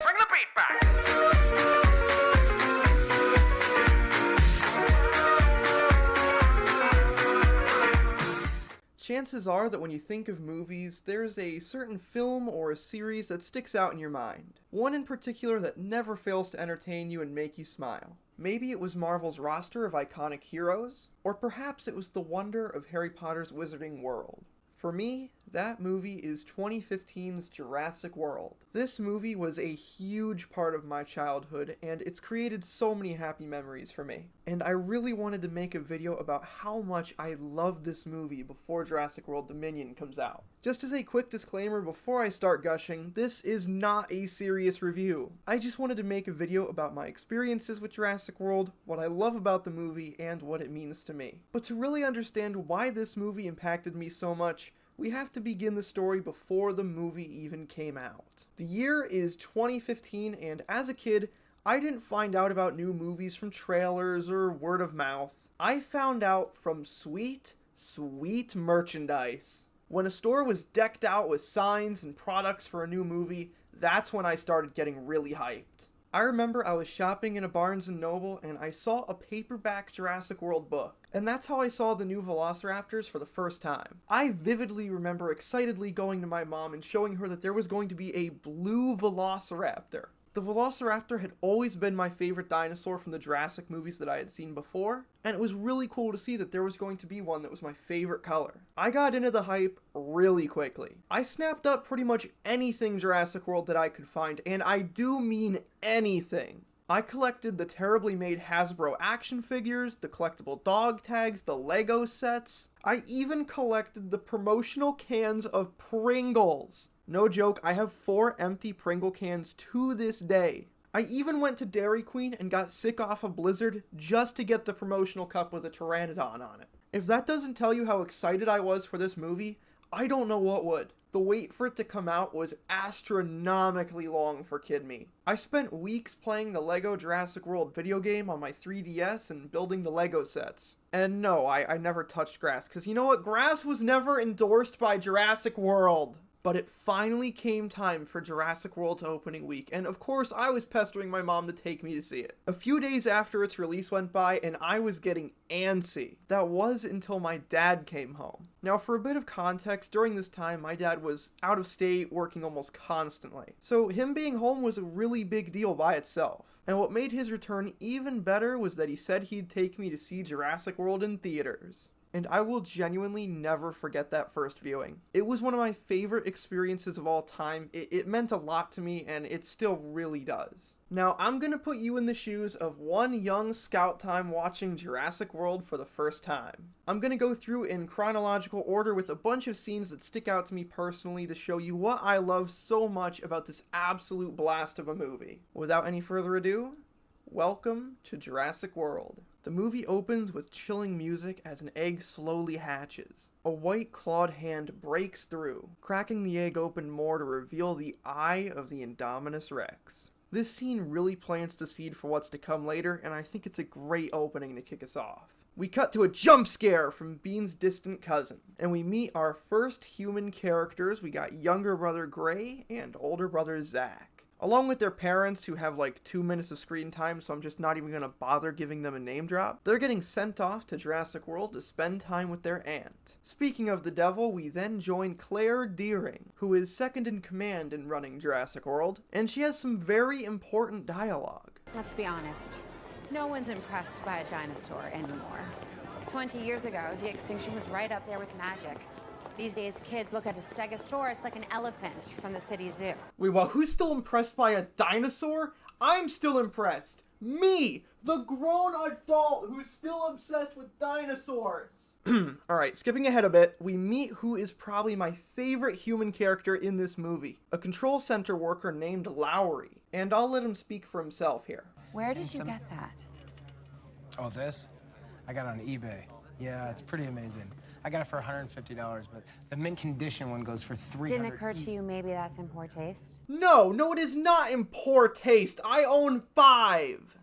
Bring the beat back! Chances are that when you think of movies, there's a certain film or a series that sticks out in your mind. One in particular that never fails to entertain you and make you smile. Maybe it was Marvel's roster of iconic heroes, or perhaps it was the wonder of Harry Potter's Wizarding World. For me, that movie is 2015's Jurassic World. This movie was a huge part of my childhood, and it's created so many happy memories for me. And I really wanted to make a video about how much I loved this movie before Jurassic World Dominion comes out. Just as a quick disclaimer before I start gushing, this is not a serious review. I just wanted to make a video about my experiences with Jurassic World, what I love about the movie, and what it means to me. But to really understand why this movie impacted me so much, we have to begin the story before the movie even came out. The year is 2015, and as a kid, I didn't find out about new movies from trailers or word of mouth. I found out from sweet merchandise. When a store was decked out with signs and products for a new movie, that's when I started getting really hyped. I remember I was shopping in a Barnes & Noble and I saw a paperback Jurassic World book. And that's how I saw the new Velociraptors for the first time. I vividly remember excitedly going to my mom and showing her that there was going to be a blue Velociraptor. The Velociraptor had always been my favorite dinosaur from the Jurassic movies that I had seen before, and it was really cool to see that there was going to be one that was my favorite color. I got into the hype really quickly. I snapped up pretty much anything Jurassic World that I could find, and I do mean anything. I collected the terribly made Hasbro action figures, the collectible dog tags, the Lego sets. I even collected the promotional cans of Pringles. No joke, I have 4 empty Pringle cans to this day. I even went to Dairy Queen and got sick off a Blizzard just to get the promotional cup with a Pteranodon on it. If that doesn't tell you how excited I was for this movie, I don't know what would. The wait for it to come out was astronomically long for kid me. I spent weeks playing the Lego Jurassic World video game on my 3DS and building the Lego sets. And no, I never touched grass, because you know what? Grass was never endorsed by Jurassic World. But it finally came time for Jurassic World's opening week, and of course I was pestering my mom to take me to see it. A few days after its release went by, and I was getting antsy. That was until my dad came home. Now for a bit of context, during this time my dad was out of state, working almost constantly. So him being home was a really big deal by itself. And what made his return even better was that he said he'd take me to see Jurassic World in theaters. And I will genuinely never forget that first viewing. It was one of my favorite experiences of all time. It meant a lot to me, and it still really does. Now, I'm gonna put you in the shoes of one young scout time watching Jurassic World for the first time. I'm gonna go through in chronological order with a bunch of scenes that stick out to me personally to show you what I love so much about this absolute blast of a movie. Without any further ado, welcome to Jurassic World. The movie opens with chilling music as an egg slowly hatches. A white clawed hand breaks through, cracking the egg open more to reveal the eye of the Indominus Rex. This scene really plants the seed for what's to come later, and I think it's a great opening to kick us off. We cut to a jump scare from Bean's distant cousin, and we meet our first human characters. We got younger brother Gray and older brother Zach. Along with their parents, who have like 2 minutes of screen time, so I'm just not even gonna bother giving them a name drop. They're getting sent off to Jurassic World to spend time with their aunt. Speaking of the devil, we then join Claire Deering, who is second in command in running Jurassic World, and she has some very important dialogue. Let's be honest. No one's impressed by a dinosaur anymore. 20 years ago, de-extinction was right up there with magic. These days, kids look at a stegosaurus like an elephant from the city zoo. Wait, well, who's still impressed by a dinosaur? I'm still impressed. Me, the grown adult who's still obsessed with dinosaurs. Alright, skipping ahead a bit, we meet who is probably my favorite human character in this movie. A control center worker named Lowry. And I'll let him speak for himself here. Where did you get that? Oh, this? I got it on eBay. Yeah, it's pretty amazing. I got it for $150, but the mint condition one goes for $300. Didn't occur to you maybe that's in poor taste? No, it is not in poor taste. I own 5.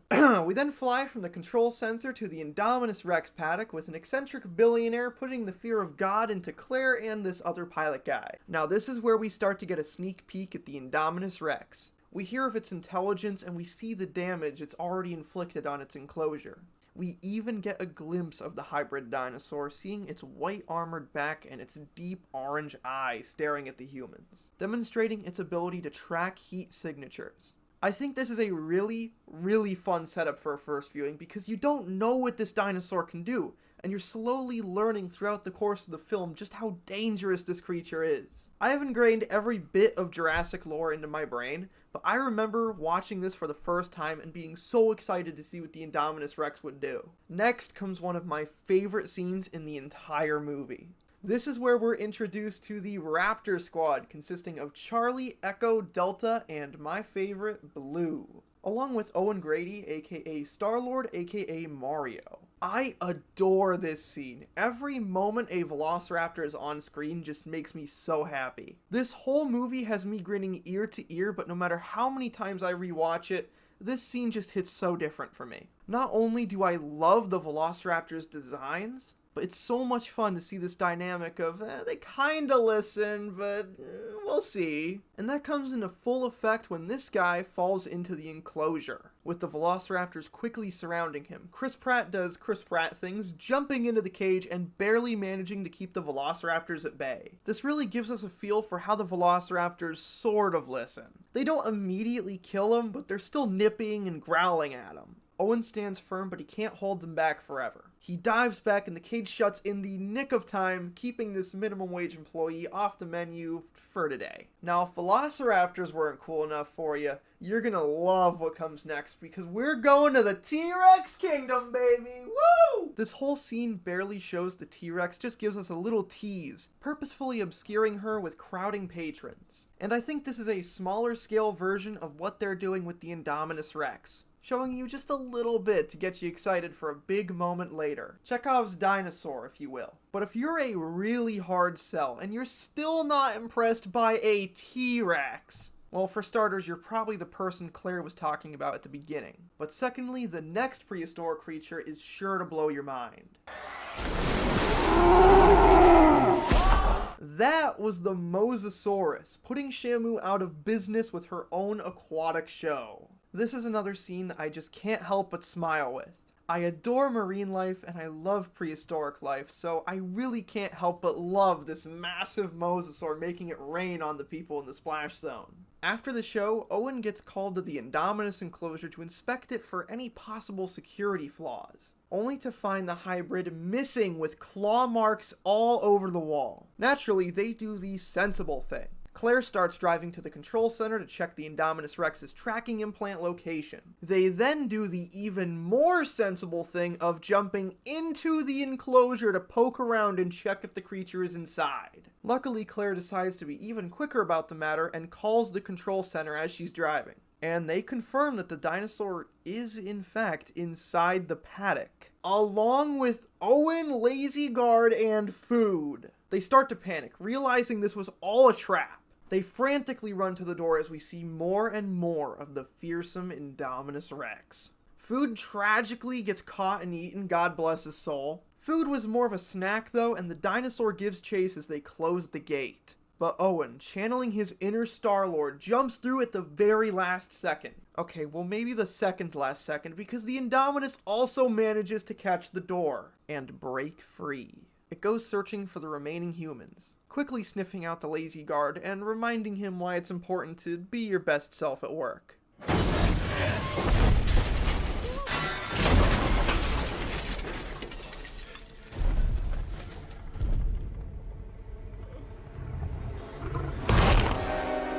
We then fly from the control sensor to the Indominus Rex paddock with an eccentric billionaire putting the fear of God into Claire and this other pilot guy. Now this is where we start to get a sneak peek at the Indominus Rex. We hear of its intelligence and we see the damage it's already inflicted on its enclosure. We even get a glimpse of the hybrid dinosaur, seeing its white armored back and its deep orange eye staring at the humans, demonstrating its ability to track heat signatures. I think this is a really, really fun setup for a first viewing because you don't know what this dinosaur can do, and you're slowly learning throughout the course of the film just how dangerous this creature is. I have ingrained every bit of Jurassic lore into my brain, but I remember watching this for the first time and being so excited to see what the Indominus Rex would do. Next comes one of my favorite scenes in the entire movie. This is where we're introduced to the Raptor Squad, consisting of Charlie, Echo, Delta, and my favorite, Blue, along with Owen Grady, aka Star-Lord, aka Mario. I adore this scene. Every moment a Velociraptor is on screen just makes me so happy. This whole movie has me grinning ear to ear, but no matter how many times I rewatch it, this scene just hits so different for me. Not only do I love the Velociraptor's designs, but it's so much fun to see this dynamic of, they kinda listen, but we'll see. And that comes into full effect when this guy falls into the enclosure, with the Velociraptors quickly surrounding him. Chris Pratt does Chris Pratt things, jumping into the cage and barely managing to keep the Velociraptors at bay. This really gives us a feel for how the Velociraptors sort of listen. They don't immediately kill him, but they're still nipping and growling at him. Owen stands firm, but he can't hold them back forever. He dives back and the cage shuts in the nick of time, keeping this minimum wage employee off the menu for today. Now, if Velociraptors weren't cool enough for you, you're gonna love what comes next, because we're going to the T-Rex kingdom, baby! Woo! This whole scene barely shows the T-Rex, just gives us a little tease, purposefully obscuring her with crowding patrons. And I think this is a smaller scale version of what they're doing with the Indominus Rex, showing you just a little bit to get you excited for a big moment later. Chekhov's dinosaur, if you will. But if you're a really hard sell and you're still not impressed by a T-Rex, well, for starters, you're probably the person Claire was talking about at the beginning. But secondly, the next prehistoric creature is sure to blow your mind. That was the Mosasaurus, putting Shamu out of business with her own aquatic show. This is another scene that I just can't help but smile with. I adore marine life and I love prehistoric life, so I really can't help but love this massive mosasaur making it rain on the people in the splash zone. After the show, Owen gets called to the Indominus enclosure to inspect it for any possible security flaws, only to find the hybrid missing with claw marks all over the wall. Naturally, they do the sensible thing. Claire starts driving to the control center to check the Indominus Rex's tracking implant location. They then do the even more sensible thing of jumping into the enclosure to poke around and check if the creature is inside. Luckily, Claire decides to be even quicker about the matter and calls the control center as she's driving. And they confirm that the dinosaur is in fact inside the paddock, along with Owen, Lazy Guard, and food. They start to panic, realizing this was all a trap. They frantically run to the door as we see more and more of the fearsome Indominus Rex. Food tragically gets caught and eaten, God bless his soul. Food was more of a snack though, and the dinosaur gives chase as they close the gate. But Owen, channeling his inner Star-Lord, jumps through at the very last second. Okay, well maybe the second last second, because the Indominus also manages to catch the door and break free. It goes searching for the remaining humans, quickly sniffing out the lazy guard and reminding him why it's important to be your best self at work.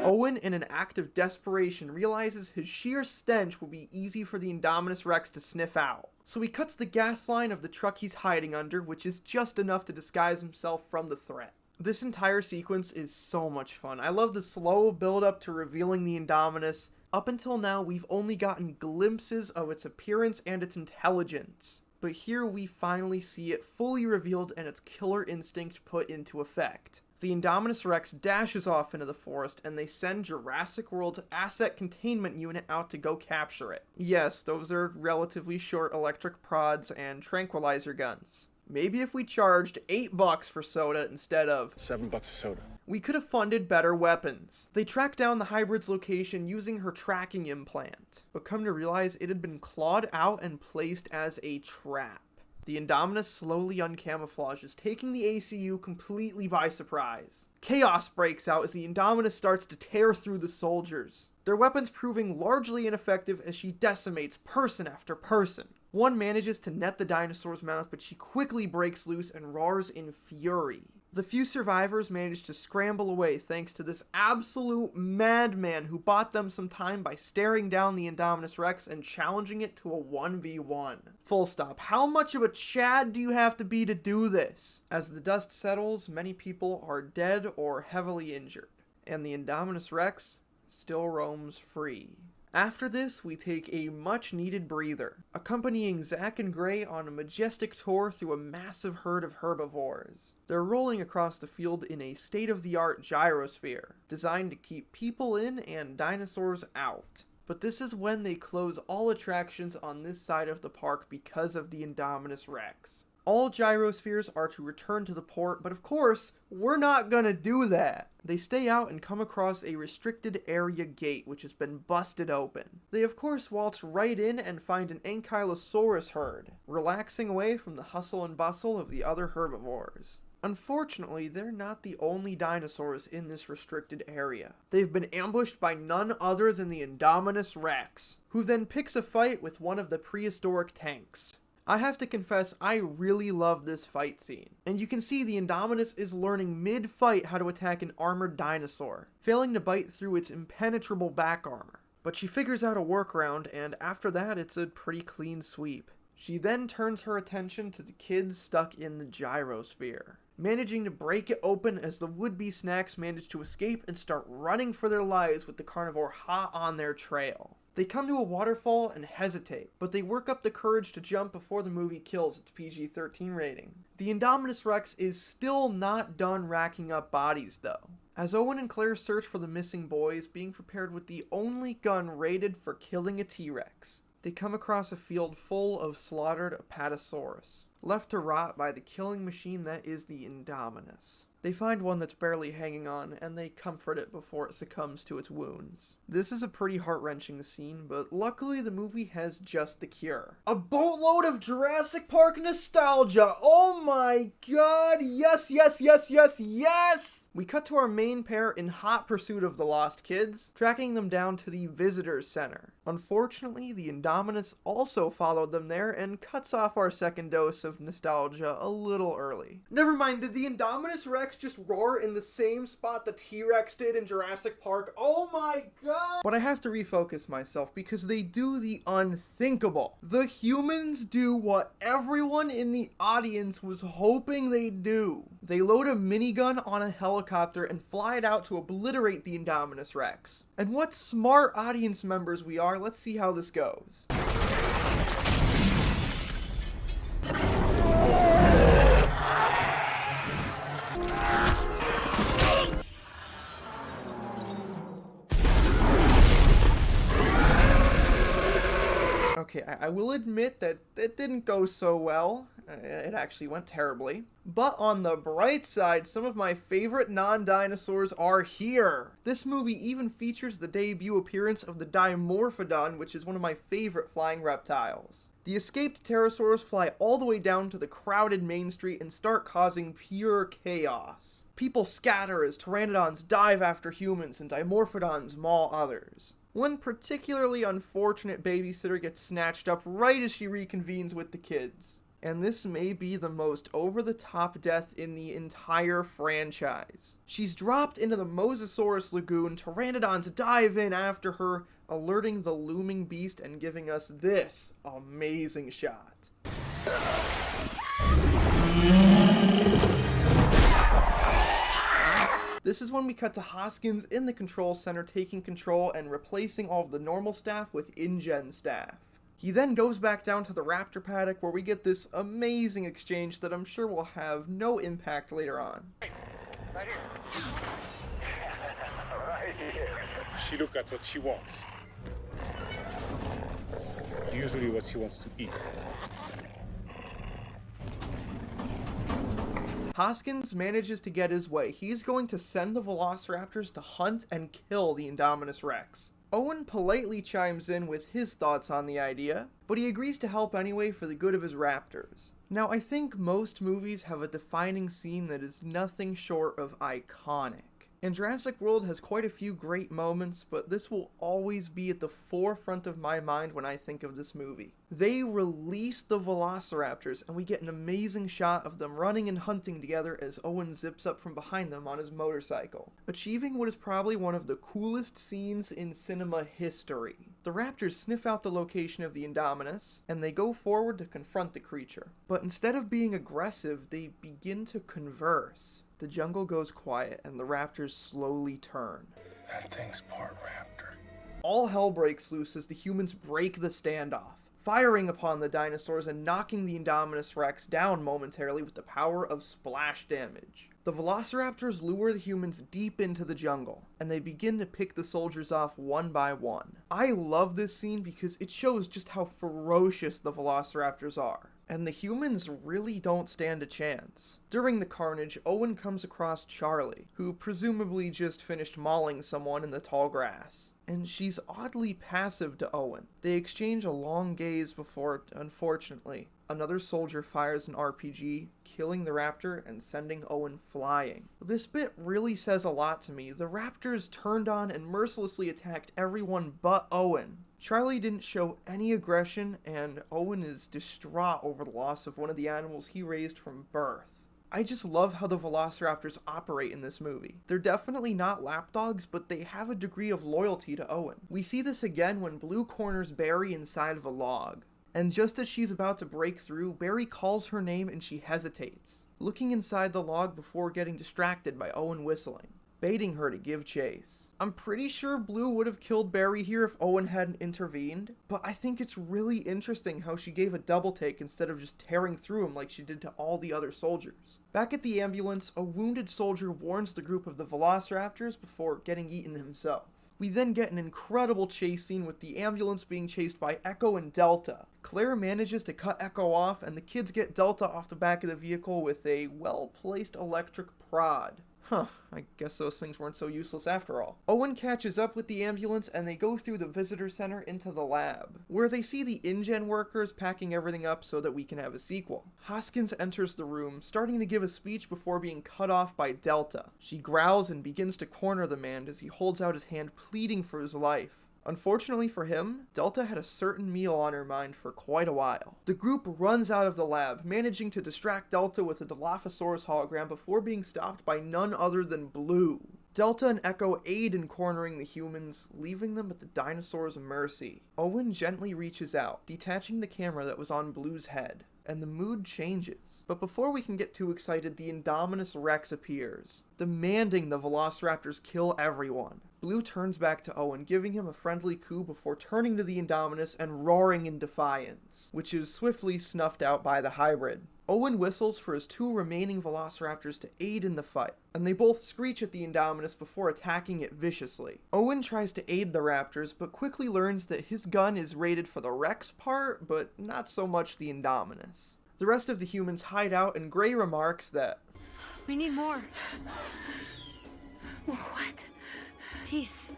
Owen, in an act of desperation, realizes his sheer stench will be easy for the Indominus Rex to sniff out. So he cuts the gas line of the truck he's hiding under, which is just enough to disguise himself from the threat. This entire sequence is so much fun. I love the slow build up to revealing the Indominus. Up until now, we've only gotten glimpses of its appearance and its intelligence. But here we finally see it fully revealed and its killer instinct put into effect. The Indominus Rex dashes off into the forest and they send Jurassic World's asset containment unit out to go capture it. Yes, those are relatively short electric prods and tranquilizer guns. Maybe if we charged $8 for soda instead of $7 a soda. We could have funded better weapons. They tracked down the hybrid's location using her tracking implant, but come to realize it had been clawed out and placed as a trap. The Indominus slowly uncamouflages, taking the ACU completely by surprise. Chaos breaks out as the Indominus starts to tear through the soldiers, their weapons proving largely ineffective as she decimates person after person. One manages to net the dinosaur's mouth, but she quickly breaks loose and roars in fury. The few survivors manage to scramble away thanks to this absolute madman who bought them some time by staring down the Indominus Rex and challenging it to a 1v1. Full stop. How much of a Chad do you have to be to do this? As the dust settles, many people are dead or heavily injured, and the Indominus Rex still roams free. After this, we take a much-needed breather, accompanying Zack and Gray on a majestic tour through a massive herd of herbivores. They're rolling across the field in a state-of-the-art gyrosphere, designed to keep people in and dinosaurs out. But this is when they close all attractions on this side of the park because of the Indominus Rex. All gyrospheres are to return to the port, but of course, we're not gonna do that. They stay out and come across a restricted area gate which has been busted open. They of course waltz right in and find an Ankylosaurus herd, relaxing away from the hustle and bustle of the other herbivores. Unfortunately, they're not the only dinosaurs in this restricted area. They've been ambushed by none other than the Indominus Rex, who then picks a fight with one of the prehistoric tanks. I have to confess, I really love this fight scene. And you can see the Indominus is learning mid-fight how to attack an armored dinosaur, failing to bite through its impenetrable back armor. But she figures out a workaround, and after that it's a pretty clean sweep. She then turns her attention to the kids stuck in the gyrosphere, managing to break it open as the would-be snacks manage to escape and start running for their lives with the carnivore hot on their trail. They come to a waterfall and hesitate, but they work up the courage to jump before the movie kills its PG-13 rating. The Indominus Rex is still not done racking up bodies though, as Owen and Claire search for the missing boys, being prepared with the only gun rated for killing a T-Rex. They come across a field full of slaughtered Apatosaurus, left to rot by the killing machine that is the Indominus. They find one that's barely hanging on, and they comfort it before it succumbs to its wounds. This is a pretty heart-wrenching scene, but luckily the movie has just the cure. A boatload of Jurassic Park nostalgia! Oh my god! Yes, yes, yes, yes, yes! We cut to our main pair in hot pursuit of the lost kids, tracking them down to the Visitors Center. Unfortunately, the Indominus also followed them there and cuts off our second dose of nostalgia a little early. Never mind, did the Indominus Rex just roar in the same spot the T-Rex did in Jurassic Park? Oh my god! But I have to refocus myself because they do the unthinkable. The humans do what everyone in the audience was hoping they'd do. They load a minigun on a helicopter and fly it out to obliterate the Indominus Rex. And what smart audience members we are, let's see how this goes. Okay, I will admit that it didn't go so well. It actually went terribly. But on the bright side, some of my favorite non-dinosaurs are here. This movie even features the debut appearance of the Dimorphodon, which is one of my favorite flying reptiles. The escaped pterosaurs fly all the way down to the crowded main street and start causing pure chaos. People scatter as pteranodons dive after humans and Dimorphodons maul others. One particularly unfortunate babysitter gets snatched up right as she reconvenes with the kids. And this may be the most over-the-top death in the entire franchise. She's dropped into the Mosasaurus lagoon, pteranodons dive in after her, alerting the looming beast and giving us this amazing shot. This is when we cut to Hoskins in the control center taking control and replacing all of the normal staff with InGen staff. He then goes back down to the raptor paddock where we get this amazing exchange that I'm sure will have no impact later on. Right here. Right here. She looks at what she wants. Usually what she wants to eat. Hoskins manages to get his way. He's going to send the Velociraptors to hunt and kill the Indominus Rex. Owen politely chimes in with his thoughts on the idea, but he agrees to help anyway for the good of his raptors. Now, I think most movies have a defining scene that is nothing short of iconic. And Jurassic World has quite a few great moments, but this will always be at the forefront of my mind when I think of this movie. They release the Velociraptors, and we get an amazing shot of them running and hunting together as Owen zips up from behind them on his motorcycle, achieving what is probably one of the coolest scenes in cinema history. The raptors sniff out the location of the Indominus, and they go forward to confront the creature. But instead of being aggressive, they begin to converse. The jungle goes quiet, and the raptors slowly turn. That thing's part raptor. All hell breaks loose as the humans break the standoff, firing upon the dinosaurs and knocking the Indominus Rex down momentarily with the power of splash damage. The Velociraptors lure the humans deep into the jungle, and they begin to pick the soldiers off one by one. I love this scene because it shows just how ferocious the Velociraptors are, and the humans really don't stand a chance. During the carnage, Owen comes across Charlie, who presumably just finished mauling someone in the tall grass, and she's oddly passive to Owen. They exchange a long gaze before, unfortunately, another soldier fires an RPG, killing the raptor and sending Owen flying. This bit really says a lot to me. The raptors turned on and mercilessly attacked everyone but Owen. Charlie didn't show any aggression, and Owen is distraught over the loss of one of the animals he raised from birth. I just love how the Velociraptors operate in this movie. They're definitely not lapdogs, but they have a degree of loyalty to Owen. We see this again when Blue corners Barry inside of a log. And just as she's about to break through, Barry calls her name and she hesitates, looking inside the log before getting distracted by Owen whistling, baiting her to give chase. I'm pretty sure Blue would have killed Barry here if Owen hadn't intervened, but I think it's really interesting how she gave a double take instead of just tearing through him like she did to all the other soldiers. Back at the ambulance, a wounded soldier warns the group of the Velociraptors before getting eaten himself. We then get an incredible chase scene with the ambulance being chased by Echo and Delta. Claire manages to cut Echo off, and the kids get Delta off the back of the vehicle with a well-placed electric prod. I guess those things weren't so useless after all. Owen catches up with the ambulance and they go through the visitor center into the lab, where they see the InGen workers packing everything up so that we can have a sequel. Hoskins enters the room, starting to give a speech before being cut off by Delta. She growls and begins to corner the man as he holds out his hand pleading for his life. Unfortunately for him, Delta had a certain meal on her mind for quite a while. The group runs out of the lab, managing to distract Delta with a Dilophosaurus hologram before being stopped by none other than Blue. Delta and Echo aid in cornering the humans, leaving them at the dinosaurs' mercy. Owen gently reaches out, detaching the camera that was on Blue's head, and the mood changes. But before we can get too excited, the Indominus Rex appears, demanding the Velociraptors kill everyone. Blue turns back to Owen, giving him a friendly coup before turning to the Indominus and roaring in defiance, which is swiftly snuffed out by the hybrid. Owen whistles for his two remaining Velociraptors to aid in the fight, and they both screech at the Indominus before attacking it viciously. Owen tries to aid the raptors, but quickly learns that his gun is rated for the Rex part, but not so much the Indominus. The rest of the humans hide out, and Gray remarks that, We need more. What? Teeth.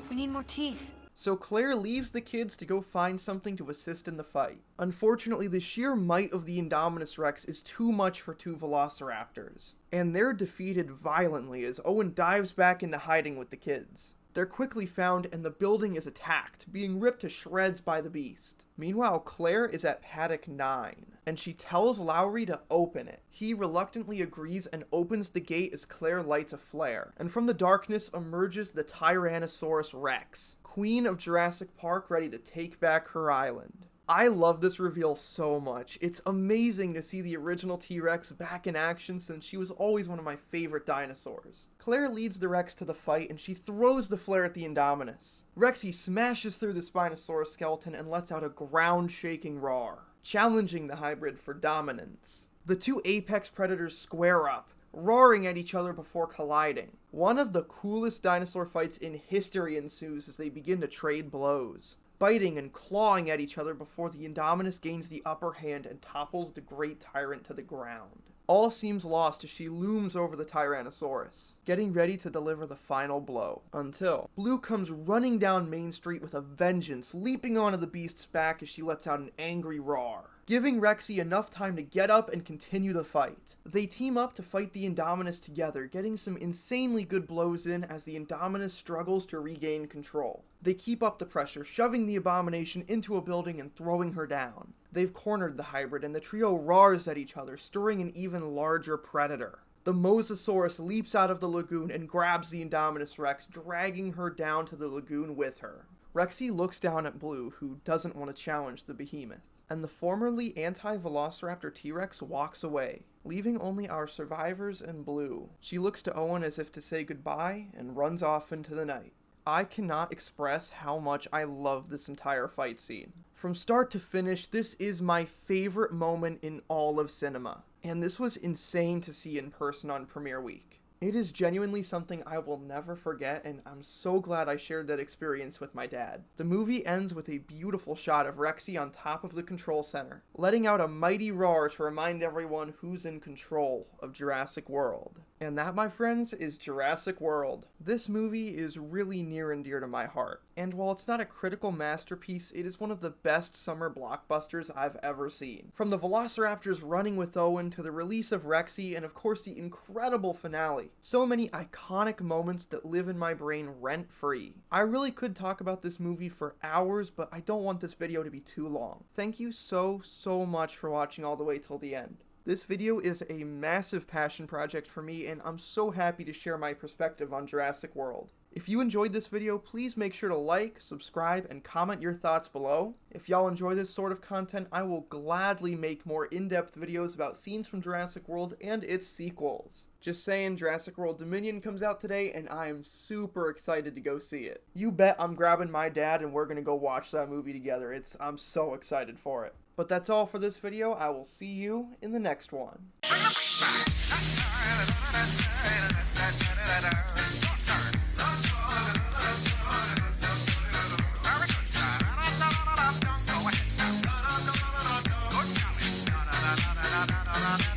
We need more teeth. So Claire leaves the kids to go find something to assist in the fight. Unfortunately, the sheer might of the Indominus Rex is too much for two Velociraptors, and they're defeated violently as Owen dives back into hiding with the kids. They're quickly found and the building is attacked, being ripped to shreds by the beast. Meanwhile, Claire is at paddock 9, and she tells Lowry to open it. He reluctantly agrees and opens the gate as Claire lights a flare, and from the darkness emerges the Tyrannosaurus Rex, Queen of Jurassic Park, ready to take back her island. I love this reveal so much. It's amazing to see the original T-Rex back in action since she was always one of my favorite dinosaurs. Claire leads the Rex to the fight and she throws the flare at the Indominus. Rexy smashes through the Spinosaurus skeleton and lets out a ground-shaking roar, challenging the hybrid for dominance. The two apex predators square up, roaring at each other before colliding. One of the coolest dinosaur fights in history ensues as they begin to trade blows, biting and clawing at each other before the Indominus gains the upper hand and topples the great tyrant to the ground. All seems lost as she looms over the Tyrannosaurus, getting ready to deliver the final blow. Until Blue comes running down Main Street with a vengeance, leaping onto the beast's back as she lets out an angry roar, giving Rexy enough time to get up and continue the fight. They team up to fight the Indominus together, getting some insanely good blows in as the Indominus struggles to regain control. They keep up the pressure, shoving the abomination into a building and throwing her down. They've cornered the hybrid, and the trio roars at each other, stirring an even larger predator. The Mosasaurus leaps out of the lagoon and grabs the Indominus Rex, dragging her down to the lagoon with her. Rexy looks down at Blue, who doesn't want to challenge the behemoth, and the formerly anti-Velociraptor T-Rex walks away, leaving only our survivors and Blue. She looks to Owen as if to say goodbye and runs off into the night. I cannot express how much I love this entire fight scene. From start to finish, this is my favorite moment in all of cinema, and this was insane to see in person on premiere week. It is genuinely something I will never forget, and I'm so glad I shared that experience with my dad. The movie ends with a beautiful shot of Rexy on top of the control center, letting out a mighty roar to remind everyone who's in control of Jurassic World. And that, my friends, is Jurassic World. This movie is really near and dear to my heart, and while it's not a critical masterpiece, it is one of the best summer blockbusters I've ever seen. From the Velociraptors running with Owen to the release of Rexy, and of course the incredible finale. So many iconic moments that live in my brain rent-free. I really could talk about this movie for hours, but I don't want this video to be too long. Thank you so much for watching all the way till the end. This video is a massive passion project for me, and I'm so happy to share my perspective on Jurassic World. If you enjoyed this video, please make sure to like, subscribe, and comment your thoughts below. If y'all enjoy this sort of content, I will gladly make more in-depth videos about scenes from Jurassic World and its sequels. Just saying, Jurassic World Dominion comes out today, and I am super excited to go see it. You bet I'm grabbing my dad and we're gonna go watch that movie together. I'm so excited for it. But that's all for this video. I will see you in the next one. Da da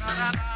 da da da.